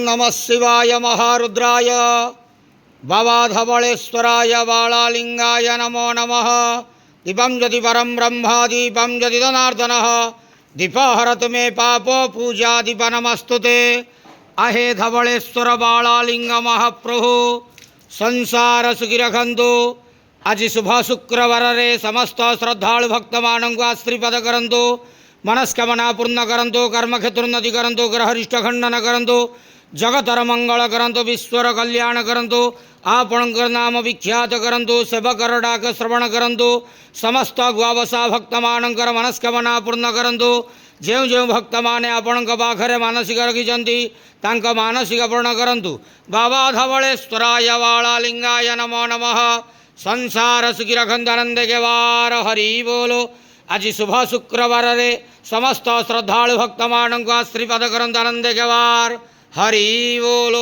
नमः शिवाय महारुद्राय भवाधवळेश्वराय बालालिंगाय नमो नमः। दीपं ज्योति परं ब्रह्म दीपं ज्योति जनार्दनः दीपहरतु मे पापो पूजा दीप नमस्तुते। आहे धवळेश्वर बालालिंग महाप्रभु संसार सुखी रखंतु। आज शुभ शुक्रवार रे समस्त श्रद्धालु भक्त मानक आश्रीपद करंतु। मनस्कामना पूर्ण करंतु। कर्मक्षेत्रोन्नति करंतु। ग्रहरिष्ट खंडन करंतु। जगतर मंगल करंतु। विश्वर कल्याण करंतु। आपणकर नाम विख्यात करंतु। सेवकर डाक श्रवण करंतु। समस्त गुआवसा भक्त मानकर मनस्कामना पूर्ण करंतु। जो जो भक्त माने आपण पाखरे मानसिक रखिंट तांक मानसिक पूर्ण करंतु। बाबा धवळेश्वराय बालालिंगाय नमो नमः। संसार सुखी रखंतु आनंद के वार हरि बोलो। आज शुभ शुक्रवार रे समस्त श्रद्धालु भक्त मानक आश्रीपद करंतु आनंद के वार हरि बोलो।